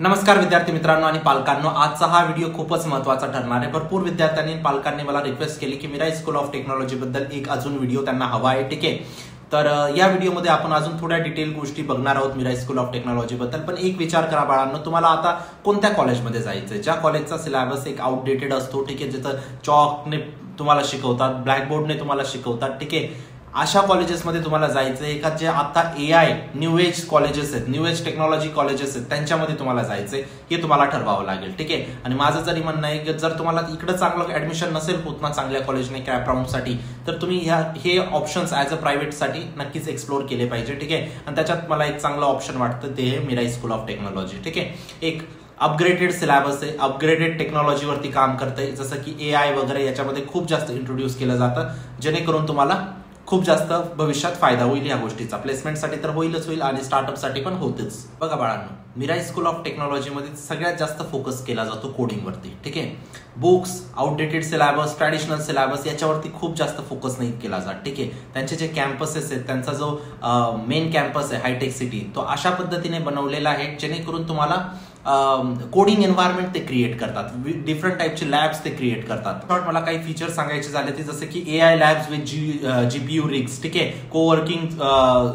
नमस्कार विद्यार्थी मित्रांनो आणि पालकांनो, आजचा हा व्हिडिओ खूपच महत्त्वाचा ठरणार आहे। भरपूर विद्यार्थ्यांनी आणि पालकांनी मला रिक्वेस्ट केली की मिराई स्कूल ऑफ टेक्नॉलॉजी बद्दल एक अजून व्हिडिओ त्यांना हवा आहे। ठीक आहे, तर या व्हिडिओमध्ये आपण अजून थोड्या डिटेल गोष्टी बघणार आहोत मिराई स्कूल ऑफ टेक्नॉलॉजी बद्दल। पण एक विचार करा बाळांनो, तुम्हाला आता कोणत्या कॉलेजमध्ये जायचंय ज्या कॉलेजचा सिलेबस एक आउटडेटेड असतो। ठीक आहे, जिथं चॉकने तुम्हाला शिकवतात, ब्लॅकबोर्डने तुम्हाला शिकवतात। ठीक आहे, अशा कॉलेजेसमध्ये तुम्हाला जायचंय का जे आता एआय न्यू एज कॉलेजेस आहेत, न्यू एज टेक्नॉलॉजी कॉलेजेस आहेत, त्यांच्यामध्ये तुम्हाला जायचंय हे तुम्हाला ठरवावं लागेल। ठीक आहे, आणि माझं जरी म्हणणं आहे की जर तुम्हाला इकडे चांगलं ऍडमिशन नसेल होत ना चांगल्या कॉलेजने कॅप राऊंडसाठी, तर तुम्ही हे ऑप्शन्स ॲज अ प्रायव्हेटसाठी नक्कीच एक्सप्लोर केले पाहिजे। ठीक आहे, आणि त्याच्यात मला एक चांगलं ऑप्शन वाटतं ते मिराई स्कूल ऑफ टेक्नॉलॉजी। ठीक आहे, एक अपग्रेडेड सिलेबस आहे, अपग्रेडेड टेक्नॉलॉजीवरती काम करतंय, जसं की एआय वगैरे याच्यामध्ये खूप जास्त इंट्रोड्यूस केलं जातं, जेणेकरून तुम्हाला खूप जास्त भविष्यात फायदा होईल या गोष्टीचा। प्लेसमेंटसाठी तर होईलच होईल आणि स्टार्टअपसाठी पण होतेच। बघा बाळांनो, मिराई स्कूल ऑफ टेक्नॉलॉजीमध्ये सगळ्यात जास्त फोकस केला जातो कोडिंगवरती। ठीक आहे, books, outdated syllabus, traditional syllabus याच्यावरती खूप जास्त फोकस नाही केला जात। ठीक आहे, त्यांचे जे कॅम्पसेस आहेत, त्यांचा जो मेन कॅम्पस आहे हायटेक सिटी, तो अशा पद्धतीने बनवलेला आहे जेणेकरून तुम्हाला कोडिंग एन्व्हायरमेंट ते क्रिएट करतात, डिफरंट टाइपचे लॅब्स ते क्रिएट करतात। मला काही फीचर सांगायचे झाले ते जसे की AI labs with GPU rigs, ठीक आहे, coworking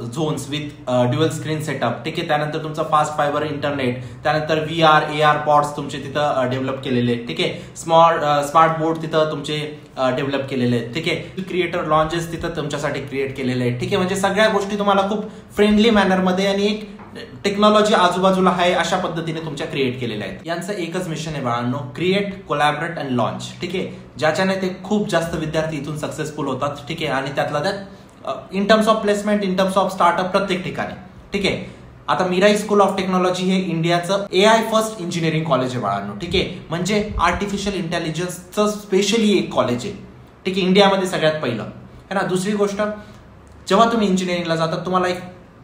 zones with dual screen setup, ठीक आहे, त्यानंतर तुमचा फास्ट फायबर इंटरनेट, त्यानंतर VR AR पॉड्स तुमचे तिथं डेव्हलप केलेले आहेत। ठीक आहे, स्मार्ट बोर्ड तिथं तुमचे डेव्हलप केलेले आहेत। ठीक आहे, क्रिएटर लॉन्चेस तिथं तुमच्यासाठी क्रिएट केलेले आहेत। ठीक आहे, म्हणजे सगळ्या गोष्टी तुम्हाला खूप फ्रेंडली मॅनरमध्ये आणि एक टेक्नॉलॉजी आजूबाजूला आहे अशा पद्धतीने तुमच्या क्रिएट केलेल्या आहेत। यांचं एकच मिशन आहे बाळांनो, क्रिएट, कोलॅबरेट अँड लॉन्च। ठीक आहे, ज्याच्याने ते खूप जास्त विद्यार्थी इथून सक्सेसफुल होतात। ठीक आहे, आणि त्यातला त्यात in terms of placement, in terms of startup प्रत्येक ठिकाणी। ठीक आहे, आता मिराई स्कूल ऑफ टेक्नॉलॉजी हे इंडियाचं एआय फर्स्ट इंजिनिअरिंग कॉलेज आहे बाळांनो। ठीक आहे, म्हणजे आर्टिफिशियल इंटेलिजन्सचं स्पेशली एक कॉलेज आहे। ठीक आहे, इंडियामध्ये सगळ्यात पहिलं है ना। दुसरी गोष्ट, जेव्हा तुम्ही इंजिनिअरिंगला जातात तुम्हाला एक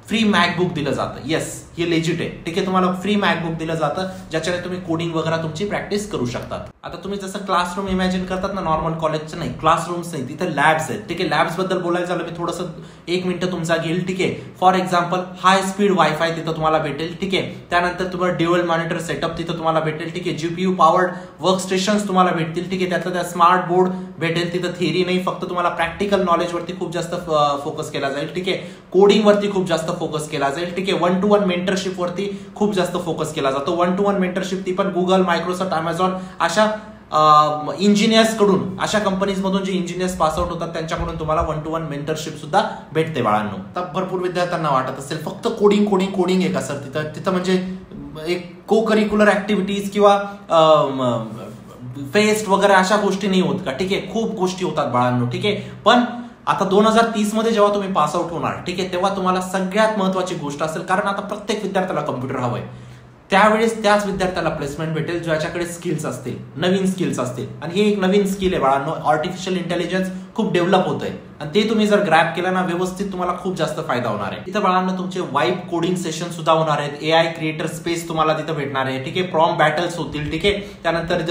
फ्री मॅकबुक दिलं जातं। येस, हे लेजिट आहे। ठीक आहे, तुम्हाला फ्री मॅकबुक दिलं जातं ज्याच्याने तुम्ही कोडिंग वगैरे तुमची प्रॅक्टिस करू शकतात। आता तुम्ही जसं क्लासरूम इमॅजिन करतात ना नॉर्मल कॉलेजचं, नाही, क्लासरूम्स नाही, तिथे लॅब्स आहेत। ठीक आहे, लॅब्स बद्दल बोलायचं झालं मी थोडंसं 1 मिनिट तुमचा घेईल। ठीक आहे, for example high speed wifi तिथं तुम्हाला भेटेल। ठीक आहे, त्यानंतर तुम्हाला ड्युअल मॉनिटर सेटअप तिथं तुम्हाला भेटेल। ठीक आहे, जीपीयू पॉवर्ड वर्क स्टेशन्स तुम्हाला भेटतील। ठीक आहे, त्यातलं त्या स्मार्ट बोर्ड भेटेल तिथं, थिअरी नाही, फक्त तुम्हाला प्रॅक्टिकल नॉलेजवरती खूप जास्त फोकस केला जाईल। ठीक आहे, कोडिंग वरती खूप जास्त फोकस केला जाईल। ठीक आहे, 1-to-1 मेंटरशिप वरती खूप जास्त फोकस केला जातो। 1-to-1 मेंटरशिप ती पण गुगल, मायक्रोसॉफ्ट, अमेझॉन अशा इंजिनियर्स कडून, अशा कंपनीज मधून जे इंजिनियर्स पास आउट होतात त्यांच्याकडून तुम्हाला 1-to-1 मेंटरशिप सुद्धा भेटते बाळांनो। तर भरपूर विद्यार्थ्यांना वाटत असेल फक्त कोडिंग कोडिंग कोडिंग आहे का सर तिथं म्हणजे एक को करिक्युलर ऍक्टिव्हिटीज किंवा फेस्ट वगैरे अशा गोष्टी नाही होत का? ठीक आहे, खूप गोष्टी होतात बाळांनो। ठीक आहे, पण आता 2030 मध्ये जेव्हा तुम्ही पास आउट होणार, ठीक आहे, तेव्हा तुम्हाला सगळ्यात महत्वाची गोष्ट असेल, कारण आता प्रत्येक विद्यार्थ्याला कम्प्युटर हवंय, त्यावेळेस त्याच विद्यार्थ्याला प्लेसमेंट भेटेल ज्याच्याकडे स्किल्स असतील, नवीन स्किल्स असतील। आणि हे एक नवीन स्किल आहे बाळांनो, आर्टिफिशियल इंटेलिजन्स खूप डेव्हलप होत आहे आणि ते तुम्ही जर ग्रॅब केलं ना व्यवस्थित, तुम्हाला खूप जास्त फायदा होणार आहे। इथं बाळांनो तुमचे वाईब कोडिंग सेशन सुद्धा होणार आहेत, एआय क्रिएटर स्पेस तुम्हाला तिथं भेटणार आहे। ठीक आहे, प्रॉम बॅटल्स होतील। ठीक आहे, त्यानंतर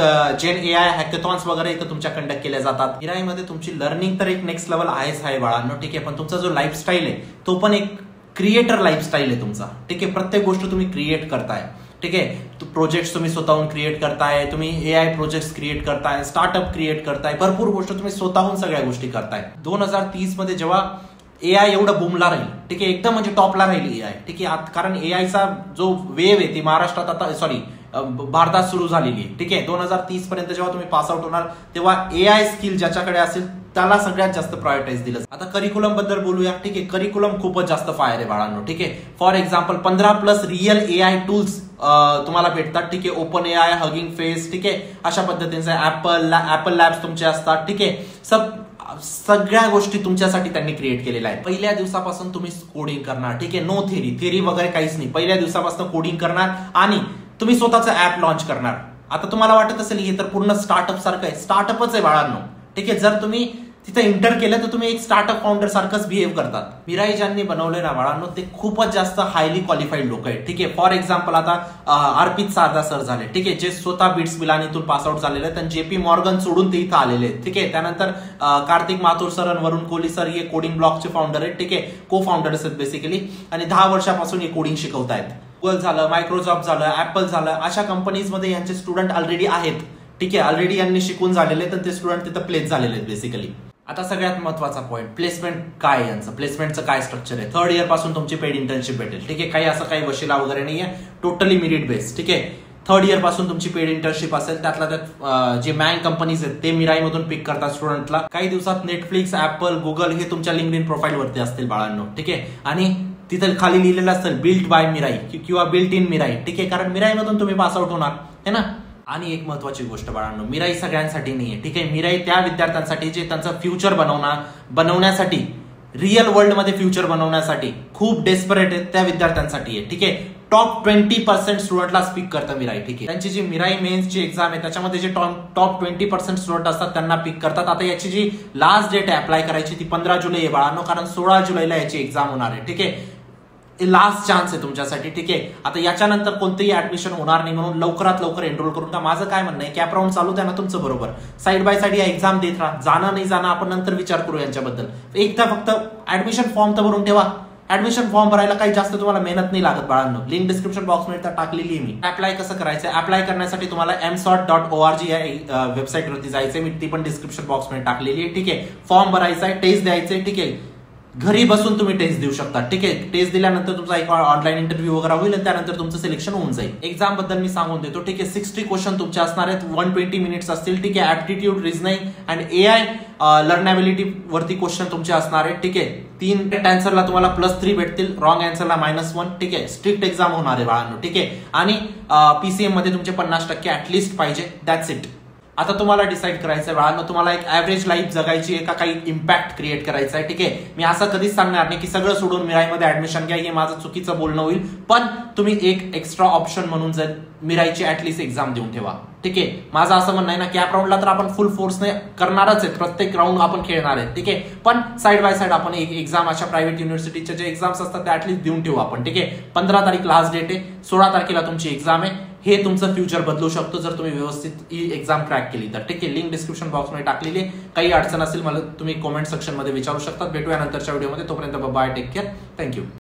जेन एआय हॅकेथॉन्स वगैरे इथं तुमच्या कंडक्ट केल्या जातात। मिराईमध्ये तुमची लर्निंग तर एक नेक्स्ट लेवल आहेच आहे बाळांनो। ठीक आहे, पण तुमचा जो लाईफस्टाईल आहे तो पण एक क्रिएटर लाईफस्टाईल आहे तुमचा। ठीक आहे, प्रत्येक गोष्ट तुम्ही क्रिएट करताय। ठीक आहे, प्रोजेक्ट तुम्ही स्वतःहून क्रिएट करताय, तुम्ही एआय प्रोजेक्ट क्रिएट करताय, स्टार्टअप क्रिएट करताय, भरपूर गोष्ट तुम्ही स्वतःहून सगळ्या गोष्टी करताय। 2030 मध्ये जेव्हा एआय एवढं बूमला राहील, ठीक आहे, एकदम म्हणजे टॉपला राहील एआय। ठीक आहे, कारण एआयचा जो वेव आहे ती महाराष्ट्रात आता भारतात सुरू झालेली आहे। ठीक आहे, 2030 पर्यंत जेव्हा तुम्ही पास आउट होणार तेव्हा एआय स्किल ज्याच्याकडे असेल त्याला सगळ्यात जास्त प्रायोरिटाईज दिलं। आता करिक्युलम बद्दल बोलूया। ठीक आहे, करिक्युलम खूपच जास्त फायर आहे बाळांनो। ठीक आहे, for example 15+ real AI tools तुम्हाला भेटतात। ठीक आहे, ओपन एआय, हगिंग फेस, ठीक आहे, अशा पद्धतीचे ऍपल लॅब्स तुमचे असतात। ठीक आहे, सगळ्या गोष्टी तुमच्यासाठी त्यांनी क्रिएट केलेल्या आहेत। पहिल्या दिवसापासून तुम्ही कोडिंग करणार। ठीक आहे, नो थेरी वगैरे काहीच नाही, पहिल्या दिवसापासून कोडिंग करणार आणि तुम्ही स्वतःचं ऍप लॉन्च करणार। आता तुम्हाला वाटत असेल हे तर पूर्ण स्टार्टअप सारखं आहे, स्टार्टअपच आहे बाळांनो। ठीक आहे, जर तुम्ही तिथे इंटर केलं तर तुम्ही एक स्टार्टअप फाउंडर सारखंच बिहेव करतात। मिराई ज्यांनी बनवले ना बाळांनो ते खूपच जास्त हायली क्वालिफाईड लोक आहेत। ठीक आहे, फॉर एक्झाम्पल आता अर्पित सारदा सर झाले, ठीक आहे, जे स्वतः बिट्स बिलानीतून पास आउट झालेले आहेत आणि जेपी मॉर्गन सोडून ते इथं आलेले आहेत। ठीक आहे, त्यानंतर कार्तिक माथुर सर आणि वरुण कोहली सर हे कोडिंग ब्लॉकचे फाउंडर आहेत। ठीक आहे, को फाउंडर्स आहेत बेसिकली, आणि 10 वर्षापासून हे कोडिंग शिकवतायत। गुगल झालं, मायक्रोसॉफ्ट झालं, ऍपल झालं, अशा कंपनीजमध्ये यांचे स्टुडंट ऑलरेडी आहेत. ठीक आहे, ऑलरेडी यांनी शिकून झालेले, तर ते स्टुडंट तिथं प्लेस झालेले आहेत बेसिकली. आता सगळ्यात महत्वाचा पॉईंट, प्लेसमेंट काय आहे यांचं, प्लेसमेंटचं काय स्ट्रक्चर आहे. 3rd इयर पासून तुमची पेड इंटर्नशिप भेटेल. ठीक आहे, काही असं काही वशिला वगैरे नाहीये, टोटली मेरिट बेस. ठीक आहे, 3rd इयर पासून तुमची पेड इंटर्नशिप असेल. त्यातल्या त्यात जे मॅन कंपनीज आहेत ते मिराईमधून पिक करतात स्टुडंटला. काही दिवसात नेटफ्लिक्स, ऍपल, गुगल हे तुमच्या लिंक्डइन प्रोफाईल वरती असतील बाळांनो. ठीक आहे, आणि तिथे खाली लिहिलेलं असेल बिल्ट बाय मिराई किंवा बिल्ट इन मिराई. ठीक आहे, कारण मिराईमधून तुम्ही पास आउट होणार है ना. आणि एक महत्वाची गोष्ट बाळांनो, मिराई सगळ्यांसाठी नाहीये. ठीक आहे, मिराई त्या विद्यार्थ्यांसाठी जे त्यांचं फ्युचर बनवण्यासाठी, रिअल वर्ल्ड मध्ये फ्युचर बनवण्यासाठी खूप डेस्परेट आहेत त्या विद्यार्थ्यांसाठी आहे. ठीक आहे, टॉप 20% स्टुडंटला स्पीक करतं मिराई. ठीक आहे, त्यांची जी मिराई मेन्सची एक्झाम आहे त्याच्यामध्ये जे टॉप 20% स्टुडंट असतात त्यांना पिक करतात. आता याची जी लास्ट डेट आहे अप्लाय करायची ती 15 जुलै आहे बाळांनो, कारण 16 जुलैला याची एक्झाम होणार आहे. ठीक आहे, लास्ट चान्स आहे तुमच्यासाठी. ठीक आहे, आता याच्यानंतर कोणतेही ऍडमिशन होणार नाही, म्हणून लवकरात लवकर एनरोल करून का. माझं काय म्हणणं आहे, कॅप राऊंड चालू द्या ना तुमचं बरोबर, साईड बाय साईड या एक्झाम देत राहा. जाणं नाही जाणं आपण नंतर विचार करू यांच्याबद्दल. एकदा फक्त ऍडमिशन फॉर्म तर भरून ठेवा. ऍडमिशन फॉर्म भरायला काही जास्त तुम्हाला मेहनत नाही लागत बाळांनो. लिंक डिस्क्रिप्शन बॉक्समध्ये टाकलेली आहे मी. अप्लाय कसं करायचं, अप्लाय करण्यासाठी तुम्हाला msort.org या वेबसाईटवरती जायचंय. मी ती पण डिस्क्रिप्शन बॉक्समध्ये टाकलेली आहे. ठीक आहे, फॉर्म भरायचा आहे, टेस्ट द्यायचंय. ठीक आहे, घरी बसून तुम्ही टेस्ट देऊ शकता. ठीक आहे, टेस्ट दिल्यानंतर तुमचा एक ऑनलाईन इंटरव्ह्यू वगैरे होईल आणि त्यानंतर तुमचं सिलेक्शन होऊन जाईल. एक्झाम बद्दल मी सांगून देतो. ठीक आहे, 60 क्वेश्चन तुमचे असणार आहेत, 120 मिनिट्स असतील. ठीक आहे, ऍप्टिट्यूड, रिझनिंग अँड AI लर्नॅबिलिटी वरती क्वेश्चन तुमचे असणार आहेत. ठीक आहे, 3 आन्सरला तुम्हाला +3 भेटतील, रॉंग आन्सरला -1. ठीक आहे, स्ट्रिक्ट एक्झाम होणार आहे बाळांनो. ठीक आहे, आणि PCM मध्ये तुमचे 50% ऍटलिस्ट पाहिजे. That's it. आता तुम्हाला डिसाईड करायचं आहे बाळांनो, तुम्हाला एक ऍव्हरेज लाईफ जगायची आहे का काही इम्पॅक्ट क्रिएट करायचा आहे. ठीक आहे, मी असं कधीच सांगणार नाही की सगळं सोडून मिराईमध्ये ऍडमिशन घ्या, हे माझं चुकीचं बोलणं होईल. पण तुम्ही एक एक्स्ट्रा ऑप्शन म्हणून जर मिराईची ऍटलिस्ट एक्झाम देऊन ठेवा. ठीक आहे, माझं असं म्हणणं आहे ना, कॅप राऊंडला तर आपण फुल फोर्सने करणारच आहे, प्रत्येक राऊंड आपण खेळणार आहे. ठीक आहे, पण साईड बाय साईड आपण एक एक्झाम अशा प्रायव्हेट युनिव्हर्सिटीच्या जे एक्झाम्स असतात ते ऍटलिस्ट देऊन ठेवू आपण. ठीक आहे, 15 तारीख लास्ट डेट आहे, 16 तारखेला तुमची एक्झाम आहे. हे तुमचं फ्युचर बदलू शकतो जर तुम्ही व्यवस्थित ही एक्झाम क्रॅक केली तर. ठीक आहे, लिंक डिस्क्रिप्शन बॉक्समध्ये टाकलेली आहे. काही अडचण असेल मला तुम्ही कमेंट सेक्शन मध्ये विचारू शकता. भेटूया नंतरच्या व्हिडिओमध्ये. तोपर्यंत बाय, टेक केअर, थँक्यू.